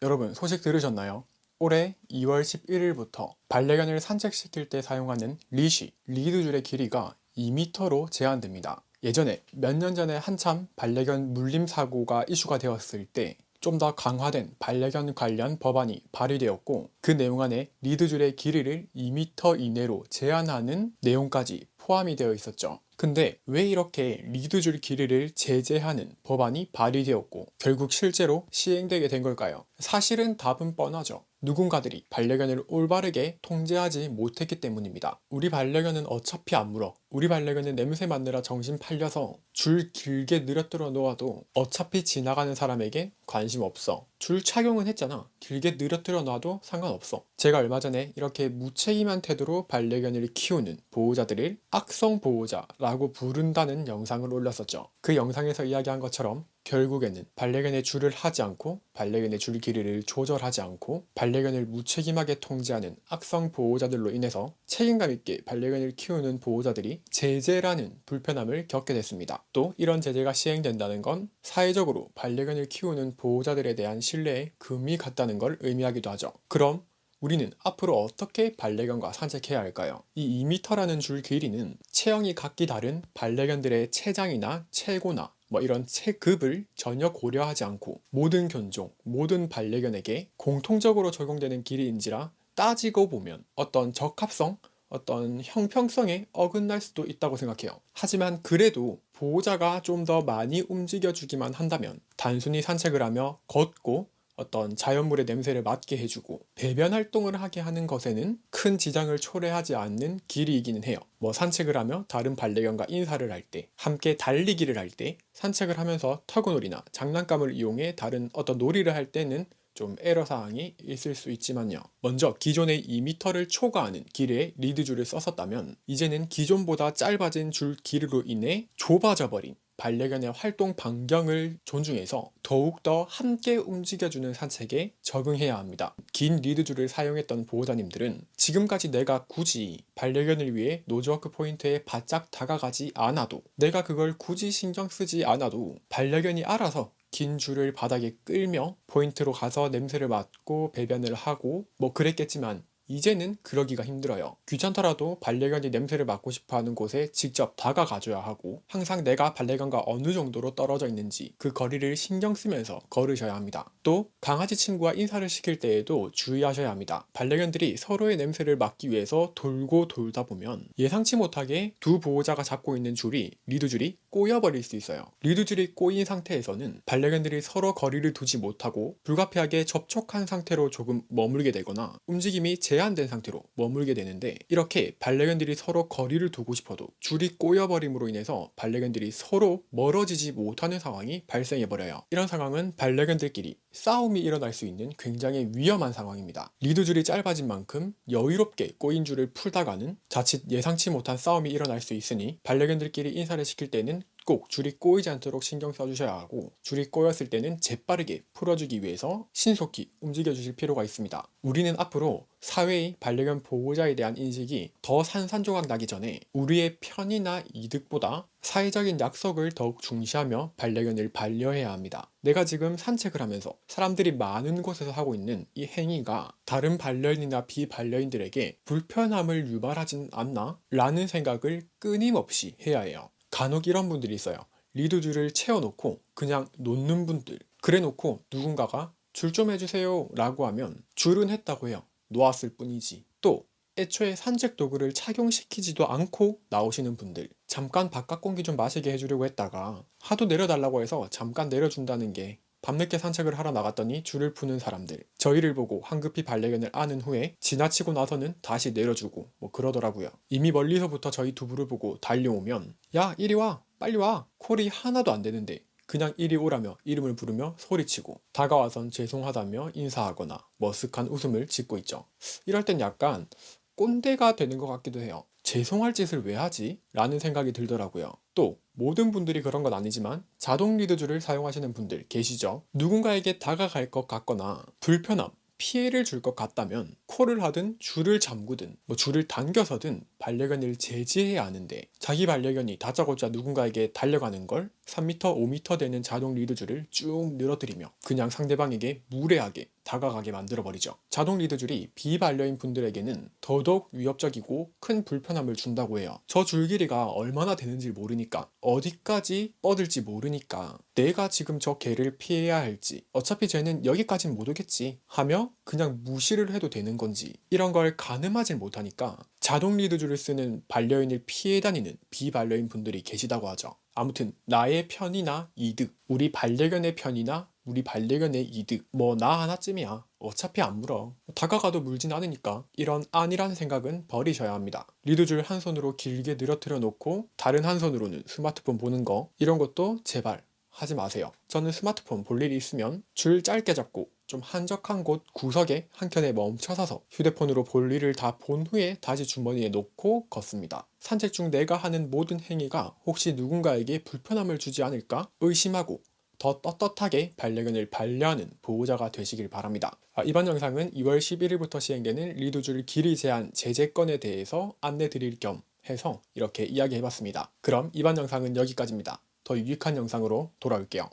여러분 소식 들으셨나요? 올해 2월 11일부터 반려견을 산책시킬 때 사용하는 리쉬, 리드줄의 길이가 2m로 제한됩니다. 예전에 몇 년 전에 한참 반려견 물림 사고가 이슈가 되었을 때 좀 더 강화된 반려견 관련 법안이 발의되었고 그 내용 안에 리드줄의 길이를 2m 이내로 제한하는 내용까지 포함이 되어 있었죠. 근데 왜 이렇게 리드줄 길이를 제재하는 법안이 발의되었고 결국 실제로 시행되게 된 걸까요? 사실은 답은 뻔하죠. 누군가들이 반려견을 올바르게 통제하지 못했기 때문입니다. 우리 반려견은 어차피 안 물어. 우리 반려견은 냄새 맡느라 정신 팔려서 줄 길게 늘어뜨려 놓아도 어차피 지나가는 사람에게 관심 없어. 줄 착용은 했잖아. 길게 늘어뜨려 놔도 상관없어. 제가 얼마 전에 이렇게 무책임한 태도로 반려견을 키우는 보호자들을 악성 보호자라고 부른다는 영상을 올렸었죠. 그 영상에서 이야기한 것처럼 결국에는 반려견의 줄을 하지 않고 반려견의 줄 길이를 조절하지 않고 반려견을 무책임하게 통제하는 악성 보호자들로 인해서 책임감 있게 반려견을 키우는 보호자들이 제재라는 불편함을 겪게 됐습니다. 또 이런 제재가 시행된다는 건 사회적으로 반려견을 키우는 보호자들에 대한 신뢰에 금이 갔다는 걸 의미하기도 하죠. 그럼 우리는 앞으로 어떻게 반려견과 산책해야 할까요? 이 2m라는 줄 길이는 체형이 각기 다른 반려견들의 체장이나 체고나 이런 체급을 전혀 고려하지 않고 모든 견종, 모든 반려견에게 공통적으로 적용되는 길이인지라 따지고 보면 어떤 적합성, 어떤 형평성에 어긋날 수도 있다고 생각해요. 하지만 그래도 보호자가 좀 더 많이 움직여주기만 한다면 단순히 산책을 하며 걷고 어떤 자연물의 냄새를 맡게 해주고 배변 활동을 하게 하는 것에는 큰 지장을 초래하지 않는 길이이기는 해요. 산책을 하며 다른 반려견과 인사를 할 때, 함께 달리기를 할 때, 산책을 하면서 터그놀이나 장난감을 이용해 다른 어떤 놀이를 할 때는 좀 애로사항이 있을 수 있지만요. 먼저 기존의 2m를 초과하는 길이의 리드줄을 썼었다면 이제는 기존보다 짧아진 줄 길이로 인해 좁아져 버린 반려견의 활동 반경을 존중해서 더욱더 함께 움직여주는 산책에 적응해야 합니다. 긴 리드줄을 사용했던 보호자님들은 지금까지 내가 굳이 반려견을 위해 노즈워크 포인트에 바짝 다가가지 않아도 내가 그걸 굳이 신경 쓰지 않아도 반려견이 알아서 긴 줄을 바닥에 끌며 포인트로 가서 냄새를 맡고 배변을 하고 그랬겠지만 이제는 그러기가 힘들어요. 귀찮더라도 반려견이 냄새를 맡고 싶어하는 곳에 직접 다가가줘야 하고 항상 내가 반려견과 어느 정도로 떨어져 있는지 그 거리를 신경 쓰면서 걸으셔야 합니다. 또 강아지 친구와 인사를 시킬 때에도 주의하셔야 합니다. 반려견들이 서로의 냄새를 맡기 위해서 돌고 돌다 보면 예상치 못하게 두 보호자가 잡고 있는 줄이 리드줄이 꼬여버릴 수 있어요. 리드줄이 꼬인 상태에서는 반려견들이 서로 거리를 두지 못하고 불가피하게 접촉한 상태로 조금 머물게 되거나 움직임이 제한된 상태로 머물게 되는데 이렇게 반려견들이 서로 거리를 두고 싶어도 줄이 꼬여버림으로 인해서 반려견들이 서로 멀어지지 못하는 상황이 발생해버려요. 이런 상황은 반려견들끼리 싸움이 일어날 수 있는 굉장히 위험한 상황입니다. 리드줄이 짧아진 만큼 여유롭게 꼬인 줄을 풀다가는 자칫 예상치 못한 싸움이 일어날 수 있으니 반려견들끼리 인사를 시킬 때는 꼭 줄이 꼬이지 않도록 신경 써주셔야 하고 줄이 꼬였을 때는 재빠르게 풀어주기 위해서 신속히 움직여주실 필요가 있습니다. 우리는 앞으로 사회의 반려견 보호자에 대한 인식이 더 산산조각 나기 전에 우리의 편의나 이득보다 사회적인 약속을 더욱 중시하며 반려견을 반려해야 합니다. 내가 지금 산책을 하면서 사람들이 많은 곳에서 하고 있는 이 행위가 다른 반려인이나 비반려인들에게 불편함을 유발하진 않나? 라는 생각을 끊임없이 해야 해요. 간혹 이런 분들이 있어요. 리드줄을 채워놓고 그냥 놓는 분들. 그래 놓고 누군가가 줄 좀 해주세요 라고 하면 줄은 했다고 해요. 놓았을 뿐이지. 또 애초에 산책 도구를 착용시키지도 않고 나오시는 분들. 잠깐 바깥 공기 좀 마시게 해주려고 했다가 하도 내려달라고 해서 잠깐 내려준다는 게 밤늦게 산책을 하러 나갔더니 줄을 푸는 사람들. 저희를 보고 황급히 반려견을 안은 후에 지나치고 나서는 다시 내려주고 그러더라고요. 이미 멀리서부터 저희 두부를 보고 달려오면 야 이리 와 빨리 와 콜이 하나도 안 되는데 그냥 이리 오라며 이름을 부르며 소리치고 다가와선 죄송하다며 인사하거나 머쓱한 웃음을 짓고 있죠. 이럴 땐 약간 꼰대가 되는 것 같기도 해요. 죄송할 짓을 왜 하지? 라는 생각이 들더라고요. 또 모든 분들이 그런 건 아니지만 자동 리드줄을 사용하시는 분들 계시죠? 누군가에게 다가갈 것 같거나 불편함, 피해를 줄 것 같다면 콜을 하든 줄을 잠그든 줄을 당겨서든 반려견을 제지해야 하는데 자기 반려견이 다짜고짜 누군가에게 달려가는 걸 3m, 5m 되는 자동 리드줄을 쭉 늘어뜨리며 그냥 상대방에게 무례하게 다가가게 만들어버리죠. 자동 리드줄이 비반려인 분들에게는 더더욱 위협적이고 큰 불편함을 준다고 해요. 저 줄 길이가 얼마나 되는지 모르니까, 어디까지 뻗을지 모르니까, 내가 지금 저 개를 피해야 할지, 어차피 쟤는 여기까진 못 오겠지 하며 그냥 무시를 해도 되는 건지, 이런 걸 가늠하지 못하니까 자동 리드줄을 쓰는 반려인을 피해 다니는 비반려인 분들이 계시다고 하죠. 아무튼 나의 편이나 이득, 우리 반려견의 편이나 우리 반려견의 이득, 뭐 나 하나쯤이야. 어차피 안 물어. 다가가도 물진 않으니까. 이런 안이란 생각은 버리셔야 합니다. 리드줄 한 손으로 길게 늘어뜨려 놓고 다른 한 손으로는 스마트폰 보는 거, 이런 것도 제발 하지 마세요. 저는 스마트폰 볼 일이 있으면 줄 짧게 잡고 좀 한적한 곳 구석에 한켠에 멈춰서서 휴대폰으로 볼 일을 다 본 후에 다시 주머니에 놓고 걷습니다. 산책 중 내가 하는 모든 행위가 혹시 누군가에게 불편함을 주지 않을까 의심하고 더 떳떳하게 반려견을 반려하는 보호자가 되시길 바랍니다. 이번 영상은 2월 11일부터 시행되는 리드줄 길이 제한 제재건에 대해서 안내 드릴 겸 해서 이렇게 이야기해봤습니다. 그럼 이번 영상은 여기까지입니다. 더 유익한 영상으로 돌아올게요.